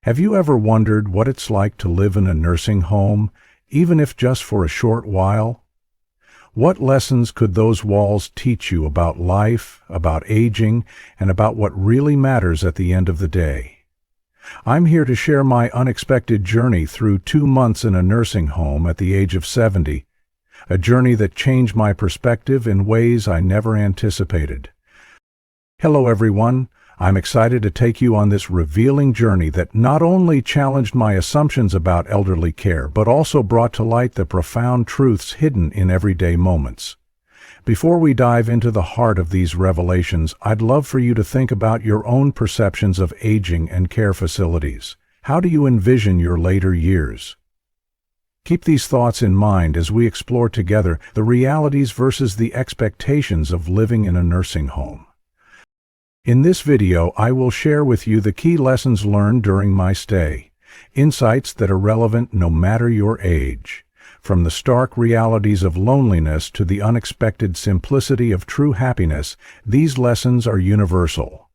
Have you ever wondered what it's like to live in a nursing home, even if just for a short while? What lessons could those walls teach you about life, about aging, and about what really matters at the end of the day? I'm here to share my unexpected journey through 2 months in a nursing home at the age of 70, a journey that changed my perspective in ways I never anticipated. Hello everyone, I'm excited to take you on this revealing journey that not only challenged my assumptions about elderly care, but also brought to light the profound truths hidden in everyday moments. Before we dive into the heart of these revelations, I'd love for you to think about your own perceptions of aging and care facilities. How do you envision your later years? Keep these thoughts in mind as we explore together the realities versus the expectations of living in a nursing home. In this video, I will share with you the key lessons learned during my stay, insights that are relevant no matter your age. From the stark realities of loneliness to the unexpected simplicity of true happiness, these lessons are universal.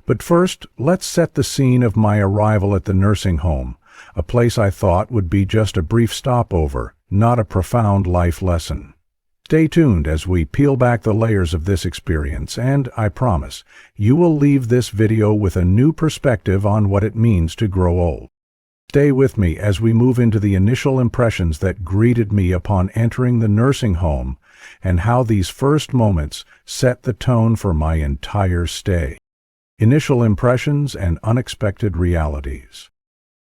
But first, let's set the scene of my arrival at the nursing home, a place I thought would be just a brief stopover, not a profound life lesson. Stay tuned as we peel back the layers of this experience, and I promise, you will leave this video with a new perspective on what it means to grow old. Stay with me as we move into the initial impressions that greeted me upon entering the nursing home and how these first moments set the tone for my entire stay. Initial impressions and unexpected realities.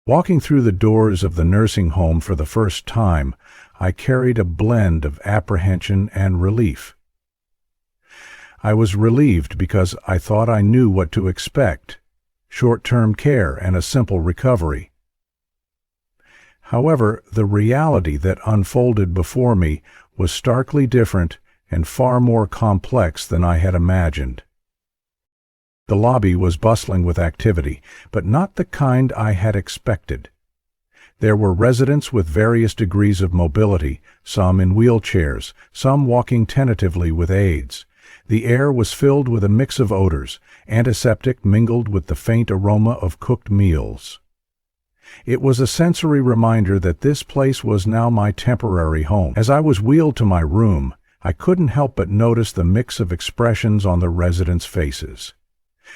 Walking through the doors of the nursing home for the first time, I carried a blend of apprehension and relief. I was relieved because I thought I knew what to expect: short-term care and a simple recovery. However, the reality that unfolded before me was starkly different and far more complex than I had imagined. The lobby was bustling with activity, but not the kind I had expected. There were residents with various degrees of mobility, some in wheelchairs, some walking tentatively with aids. The air was filled with a mix of odors, antiseptic mingled with the faint aroma of cooked meals. It was a sensory reminder that this place was now my temporary home. As I was wheeled to my room, I couldn't help but notice the mix of expressions on the residents' faces.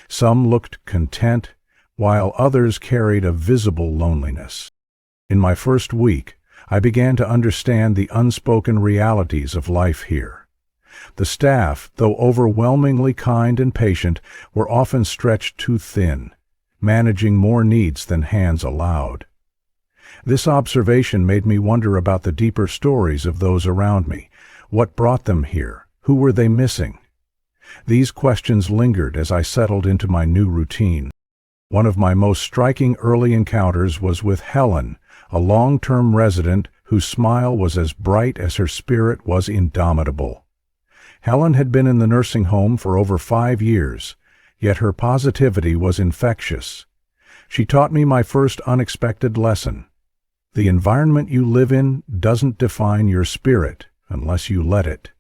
Some looked content, while others carried a visible loneliness. In my first week, I began to understand the unspoken realities of life here. The staff, though overwhelmingly kind and patient, were often stretched too thin, managing more needs than hands allowed. This observation made me wonder about the deeper stories of those around me. What brought them here? Who were they missing? These questions lingered as I settled into my new routine. One of my most striking early encounters was with Helen, a long-term resident whose smile was as bright as her spirit was indomitable. Helen had been in the nursing home for over 5 years, yet her positivity was infectious. She taught me my first unexpected lesson. The environment you live in doesn't define your spirit unless you let it.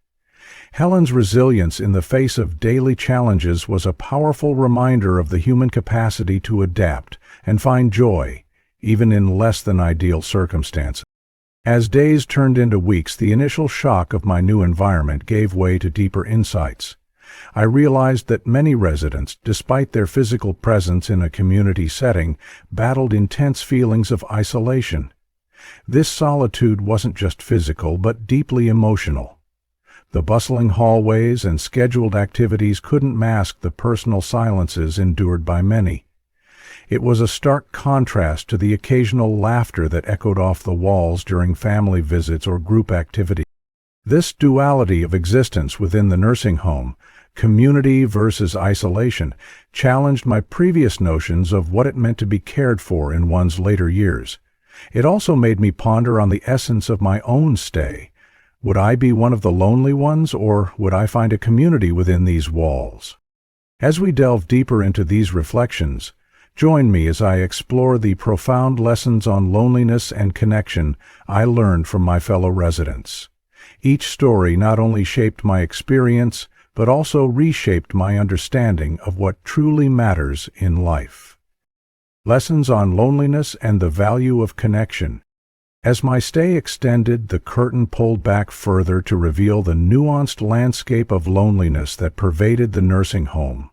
Helen's resilience in the face of daily challenges was a powerful reminder of the human capacity to adapt and find joy, even in less than ideal circumstances. As days turned into weeks, the initial shock of my new environment gave way to deeper insights. I realized that many residents, despite their physical presence in a community setting, battled intense feelings of isolation. This solitude wasn't just physical, but deeply emotional. The bustling hallways and scheduled activities couldn't mask the personal silences endured by many. It was a stark contrast to the occasional laughter that echoed off the walls during family visits or group activities. This duality of existence within the nursing home, community versus isolation, challenged my previous notions of what it meant to be cared for in one's later years. It also made me ponder on the essence of my own stay. Would I be one of the lonely ones, or would I find a community within these walls? As we delve deeper into these reflections, join me as I explore the profound lessons on loneliness and connection I learned from my fellow residents. Each story not only shaped my experience, but also reshaped my understanding of what truly matters in life. Lessons on Loneliness and the Value of Connection. As my stay extended, the curtain pulled back further to reveal the nuanced landscape of loneliness that pervaded the nursing home.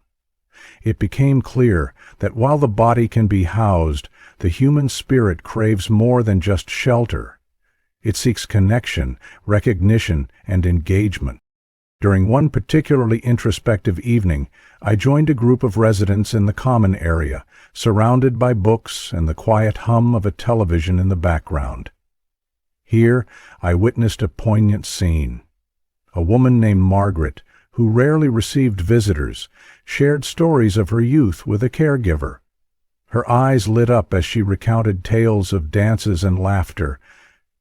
It became clear that while the body can be housed, the human spirit craves more than just shelter. It seeks connection, recognition, and engagement. During one particularly introspective evening, I joined a group of residents in the common area, surrounded by books and the quiet hum of a television in the background. Here, I witnessed a poignant scene. A woman named Margaret, who rarely received visitors, shared stories of her youth with a caregiver. Her eyes lit up as she recounted tales of dances and laughter,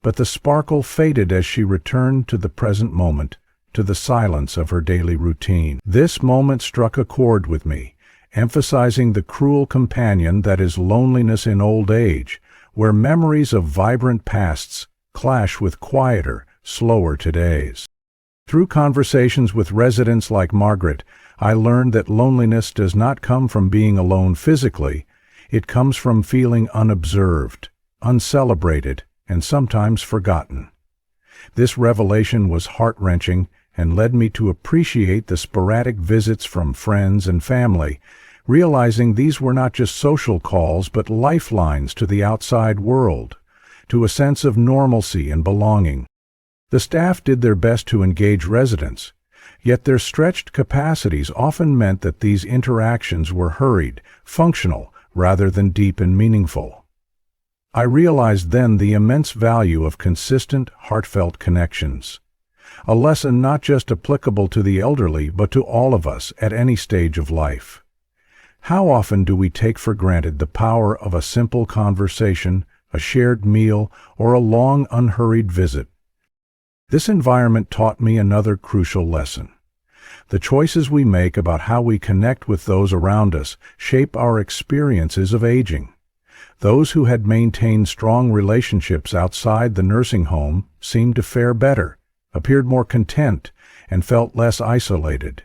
but the sparkle faded as she returned to the present moment, to the silence of her daily routine. This moment struck a chord with me, emphasizing the cruel companion that is loneliness in old age, where memories of vibrant pasts clash with quieter, slower todays. Through conversations with residents like Margaret, I learned that loneliness does not come from being alone physically. It comes from feeling unobserved, uncelebrated, and sometimes forgotten. This revelation was heart-wrenching and led me to appreciate the sporadic visits from friends and family, realizing these were not just social calls but lifelines to the outside world, to a sense of normalcy and belonging. The staff did their best to engage residents, yet their stretched capacities often meant that these interactions were hurried, functional, rather than deep and meaningful. I realized then the immense value of consistent, heartfelt connections, a lesson not just applicable to the elderly but to all of us at any stage of life. How often do we take for granted the power of a simple conversation, a shared meal, or a long, unhurried visit? This environment taught me another crucial lesson. The choices we make about how we connect with those around us shape our experiences of aging. Those who had maintained strong relationships outside the nursing home seemed to fare better, appeared more content, and felt less isolated.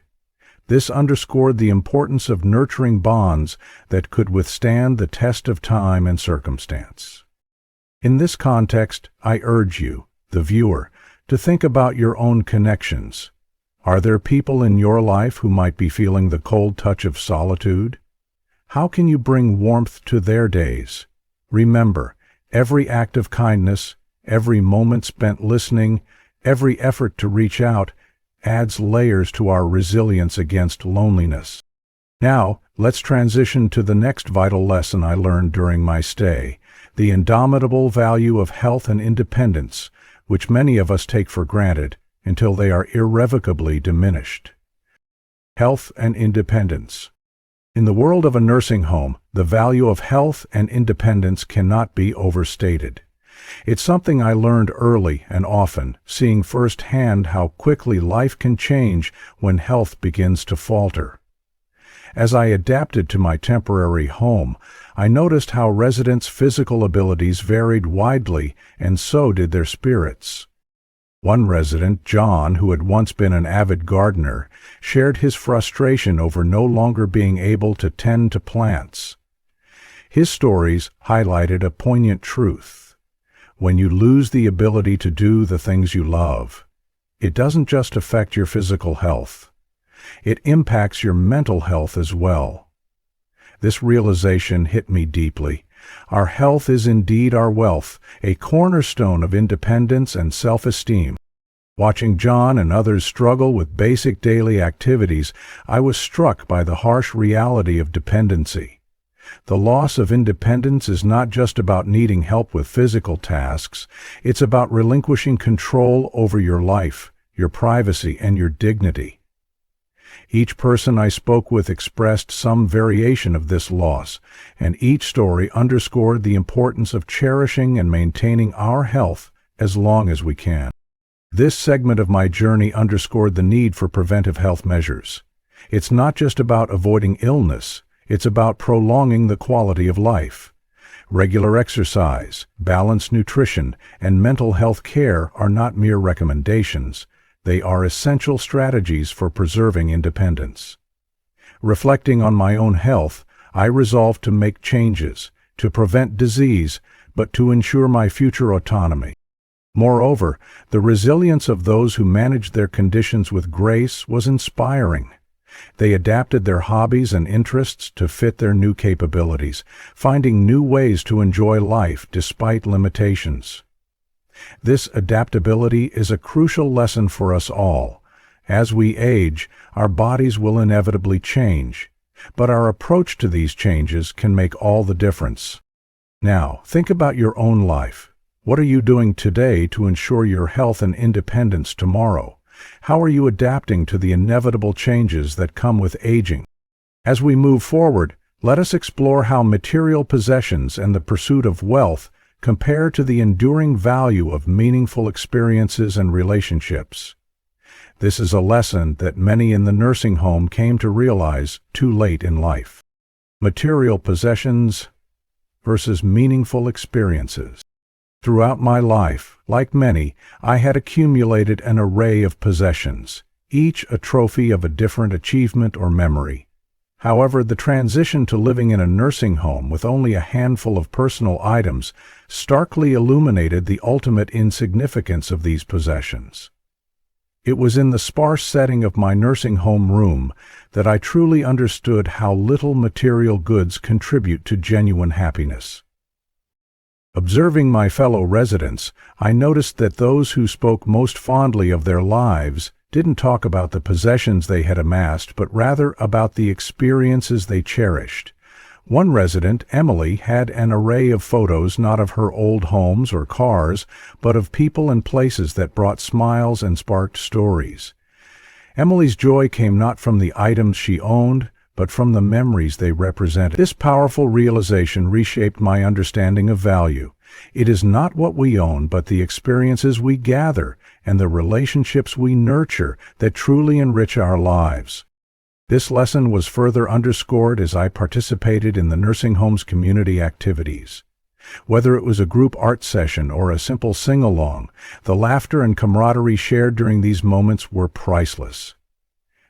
This underscored the importance of nurturing bonds that could withstand the test of time and circumstance. In this context, I urge you, the viewer, to think about your own connections. Are there people in your life who might be feeling the cold touch of solitude? How can you bring warmth to their days? Remember, every act of kindness, every moment spent listening, every effort to reach out adds layers to our resilience against loneliness. Now, let's transition to the next vital lesson I learned during my stay, the indomitable value of health and independence, which many of us take for granted until they are irrevocably diminished. Health and independence. In the world of a nursing home, the value of health and independence cannot be overstated. It's something I learned early and often, seeing firsthand how quickly life can change when health begins to falter. As I adapted to my temporary home, I noticed how residents' physical abilities varied widely, and so did their spirits. One resident, John, who had once been an avid gardener, shared his frustration over no longer being able to tend to plants. His stories highlighted a poignant truth. When you lose the ability to do the things you love, it doesn't just affect your physical health. It impacts your mental health as well. This realization hit me deeply. Our health is indeed our wealth, a cornerstone of independence and self-esteem. Watching John and others struggle with basic daily activities, I was struck by the harsh reality of dependency. The loss of independence is not just about needing help with physical tasks, it's about relinquishing control over your life, your privacy, and your dignity. Each person I spoke with expressed some variation of this loss, and each story underscored the importance of cherishing and maintaining our health as long as we can. This segment of my journey underscored the need for preventive health measures. It's not just about avoiding illness, it's about prolonging the quality of life. Regular exercise, balanced nutrition, and mental health care are not mere recommendations. They are essential strategies for preserving independence. Reflecting on my own health, I resolved to make changes, to prevent disease, but to ensure my future autonomy. Moreover, the resilience of those who managed their conditions with grace was inspiring. They adapted their hobbies and interests to fit their new capabilities, finding new ways to enjoy life despite limitations. This adaptability is a crucial lesson for us all. As we age, our bodies will inevitably change, but our approach to these changes can make all the difference. Now, think about your own life. What are you doing today to ensure your health and independence tomorrow? How are you adapting to the inevitable changes that come with aging? As we move forward, let us explore how material possessions and the pursuit of wealth compare to the enduring value of meaningful experiences and relationships. This is a lesson that many in the nursing home came to realize too late in life. Material possessions versus meaningful experiences. Throughout my life, like many, I had accumulated an array of possessions, each a trophy of a different achievement or memory. However, the transition to living in a nursing home with only a handful of personal items starkly illuminated the ultimate insignificance of these possessions. It was in the sparse setting of my nursing home room that I truly understood how little material goods contribute to genuine happiness. Observing my fellow residents, I noticed that those who spoke most fondly of their lives didn't talk about the possessions they had amassed, but rather about the experiences they cherished. One resident, Emily, had an array of photos not of her old homes or cars, but of people and places that brought smiles and sparked stories. Emily's joy came not from the items she owned, but from the memories they represented. This powerful realization reshaped my understanding of value. It is not what we own, but the experiences we gather and the relationships we nurture that truly enrich our lives. This lesson was further underscored as I participated in the nursing home's community activities. Whether it was a group art session or a simple sing-along, the laughter and camaraderie shared during these moments were priceless.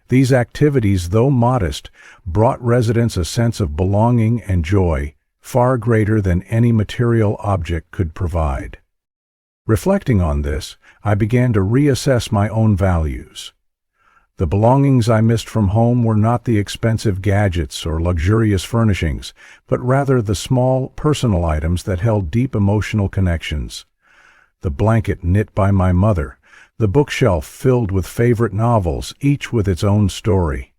These activities, though modest, brought residents a sense of belonging and joy far greater than any material object could provide. Reflecting on this, I began to reassess my own values. The belongings I missed from home were not the expensive gadgets or luxurious furnishings, but rather the small, personal items that held deep emotional connections. The blanket knit by my mother, the bookshelf filled with favorite novels, each with its own story.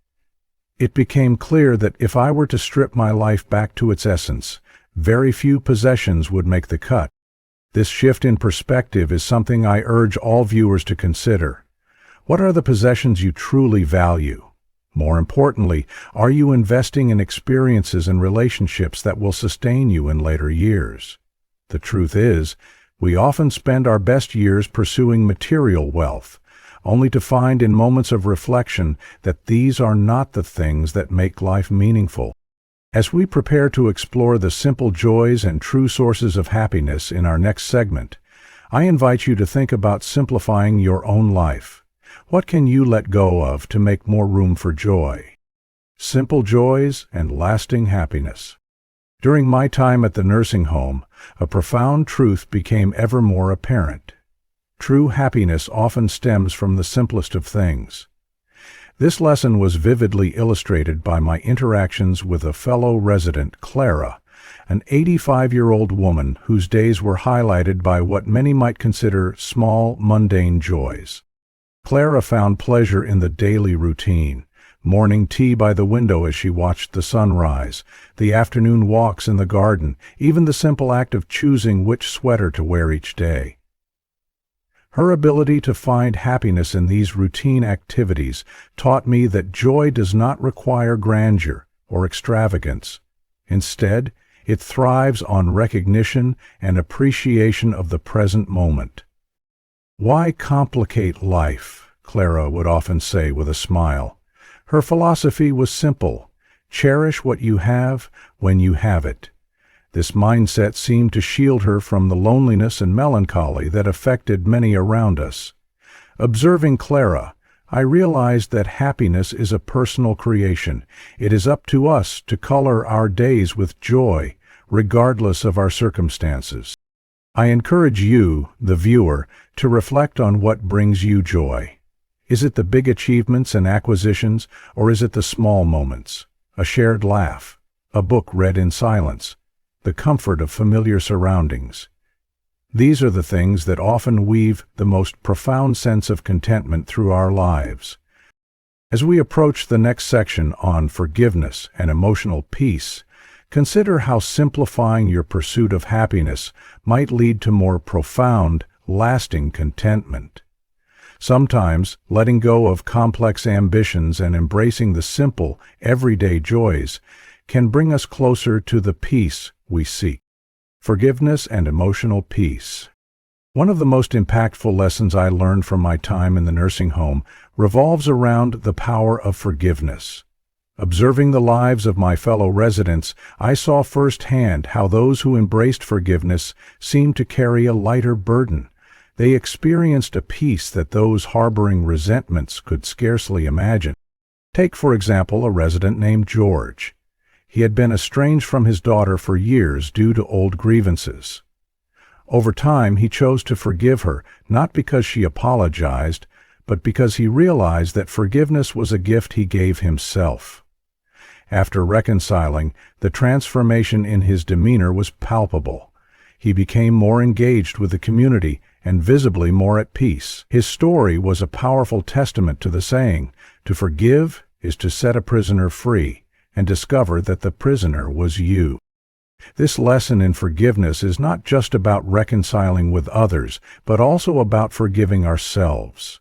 It became clear that if I were to strip my life back to its essence, very few possessions would make the cut. This shift in perspective is something I urge all viewers to consider. What are the possessions you truly value? More importantly, are you investing in experiences and relationships that will sustain you in later years? The truth is, we often spend our best years pursuing material wealth, only to find in moments of reflection that these are not the things that make life meaningful. As we prepare to explore the simple joys and true sources of happiness in our next segment, I invite you to think about simplifying your own life. What can you let go of to make more room for joy? Simple joys and lasting happiness. During my time at the nursing home, a profound truth became ever more apparent. True happiness often stems from the simplest of things. This lesson was vividly illustrated by my interactions with a fellow resident, Clara, an 85-year-old woman whose days were highlighted by what many might consider small, mundane joys. Clara found pleasure in the daily routine, morning tea by the window as she watched the sun rise, the afternoon walks in the garden, even the simple act of choosing which sweater to wear each day. Her ability to find happiness in these routine activities taught me that joy does not require grandeur or extravagance. Instead, it thrives on recognition and appreciation of the present moment. "Why complicate life?" Clara would often say with a smile. Her philosophy was simple: cherish what you have when you have it. This mindset seemed to shield her from the loneliness and melancholy that affected many around us. Observing Clara, I realized that happiness is a personal creation. It is up to us to color our days with joy regardless of our circumstances. I encourage you, the viewer, to reflect on what brings you joy. Is it the big achievements and acquisitions, or is it the small moments? A shared laugh, a book read in silence, the comfort of familiar surroundings. These are the things that often weave the most profound sense of contentment through our lives. As we approach the next section on forgiveness and emotional peace, consider how simplifying your pursuit of happiness might lead to more profound, lasting contentment. Sometimes, letting go of complex ambitions and embracing the simple, everyday joys can bring us closer to the peace we seek. Forgiveness and emotional peace. One of the most impactful lessons I learned from my time in the nursing home revolves around the power of forgiveness. Observing the lives of my fellow residents, I saw firsthand how those who embraced forgiveness seemed to carry a lighter burden. They experienced a peace that those harboring resentments could scarcely imagine. Take, for example, a resident named George. He had been estranged from his daughter for years due to old grievances. Over time, he chose to forgive her, not because she apologized, but because he realized that forgiveness was a gift he gave himself. After reconciling, the transformation in his demeanor was palpable. He became more engaged with the community and visibly more at peace. His story was a powerful testament to the saying, "To forgive is to set a prisoner free," and discover that the prisoner was you. This lesson in forgiveness is not just about reconciling with others, but also about forgiving ourselves.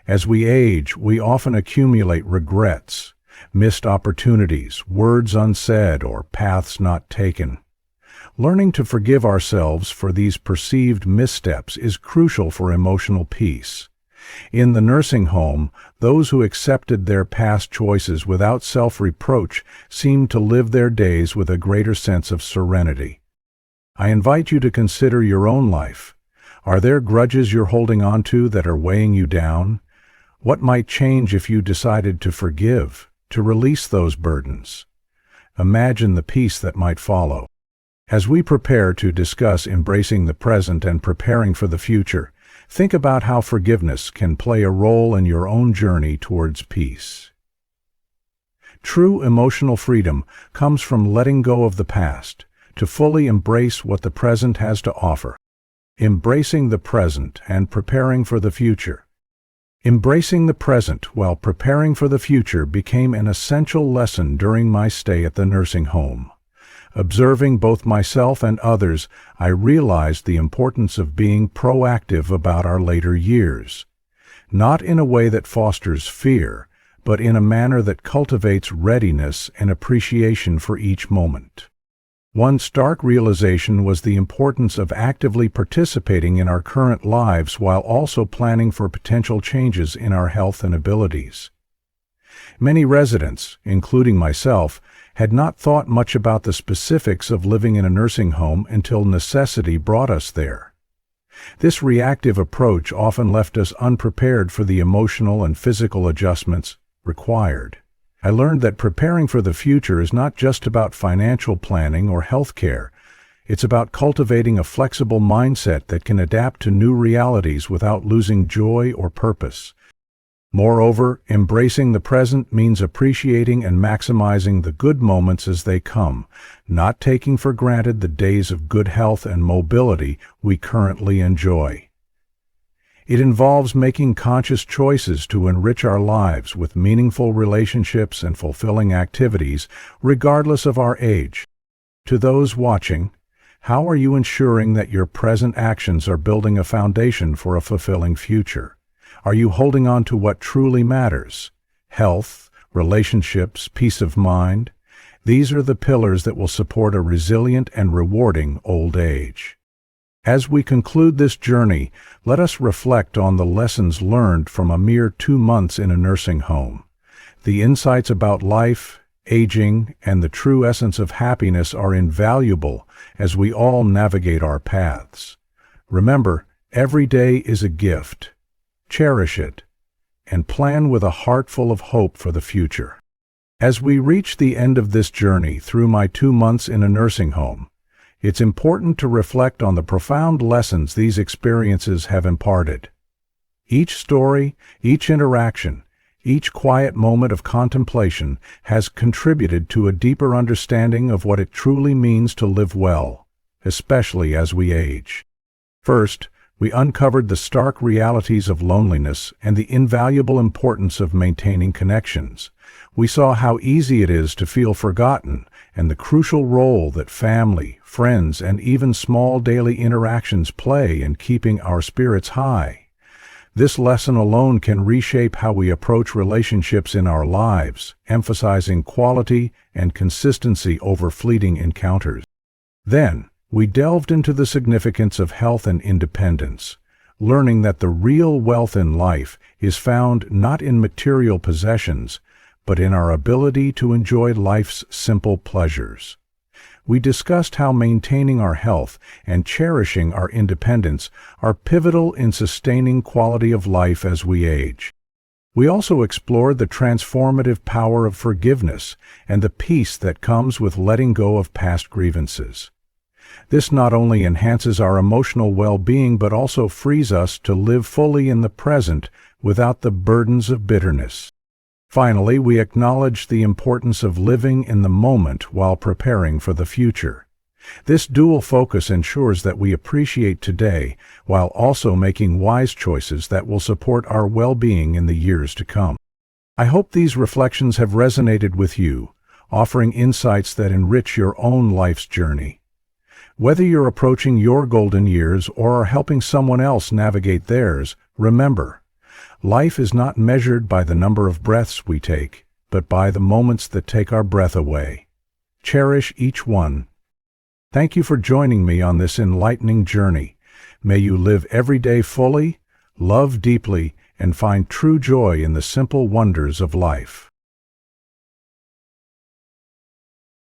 As we age, we often accumulate regrets, missed opportunities, words unsaid, or paths not taken. Learning to forgive ourselves for these perceived missteps is crucial for emotional peace. In the nursing home, those who accepted their past choices without self-reproach seemed to live their days with a greater sense of serenity. I invite you to consider your own life. Are there grudges you're holding on to that are weighing you down? What might change if you decided to forgive, to release those burdens? Imagine the peace that might follow. As we prepare to discuss embracing the present and preparing for the future, think about how forgiveness can play a role in your own journey towards peace. True emotional freedom comes from letting go of the past, to fully embrace what the present has to offer. Embracing the present and preparing for the future. Embracing the present while preparing for the future became an essential lesson during my stay at the nursing home. Observing both myself and others, I realized the importance of being proactive about our later years. Not in a way that fosters fear, but in a manner that cultivates readiness and appreciation for each moment. One stark realization was the importance of actively participating in our current lives while also planning for potential changes in our health and abilities. Many residents, including myself, had not thought much about the specifics of living in a nursing home until necessity brought us there. This reactive approach often left us unprepared for the emotional and physical adjustments required. I learned that preparing for the future is not just about financial planning or health care. It's about cultivating a flexible mindset that can adapt to new realities without losing joy or purpose. Moreover, embracing the present means appreciating and maximizing the good moments as they come, not taking for granted the days of good health and mobility we currently enjoy. It involves making conscious choices to enrich our lives with meaningful relationships and fulfilling activities, regardless of our age. To those watching, how are you ensuring that your present actions are building a foundation for a fulfilling future? Are you holding on to what truly matters? Health, relationships, peace of mind? These are the pillars that will support a resilient and rewarding old age. As we conclude this journey, let us reflect on the lessons learned from a mere 2 months in a nursing home. The insights about life, aging, and the true essence of happiness are invaluable as we all navigate our paths. Remember, every day is a gift. Cherish it, and plan with a heart full of hope for the future. As we reach the end of this journey through my 2 months in a nursing home, it's important to reflect on the profound lessons these experiences have imparted. Each story, each interaction, each quiet moment of contemplation has contributed to a deeper understanding of what it truly means to live well, especially as we age. First, we uncovered the stark realities of loneliness and the invaluable importance of maintaining connections. We saw how easy it is to feel forgotten and the crucial role that family, friends, and even small daily interactions play in keeping our spirits high. This lesson alone can reshape how we approach relationships in our lives, emphasizing quality and consistency over fleeting encounters. Then, we delved into the significance of health and independence, learning that the real wealth in life is found not in material possessions, but in our ability to enjoy life's simple pleasures. We discussed how maintaining our health and cherishing our independence are pivotal in sustaining quality of life as we age. We also explored the transformative power of forgiveness and the peace that comes with letting go of past grievances. This not only enhances our emotional well-being but also frees us to live fully in the present without the burdens of bitterness. Finally, we acknowledge the importance of living in the moment while preparing for the future. This dual focus ensures that we appreciate today while also making wise choices that will support our well-being in the years to come. I hope these reflections have resonated with you, offering insights that enrich your own life's journey. Whether you're approaching your golden years or are helping someone else navigate theirs, remember, life is not measured by the number of breaths we take, but by the moments that take our breath away. Cherish each one. Thank you for joining me on this enlightening journey. May you live every day fully, love deeply, and find true joy in the simple wonders of life.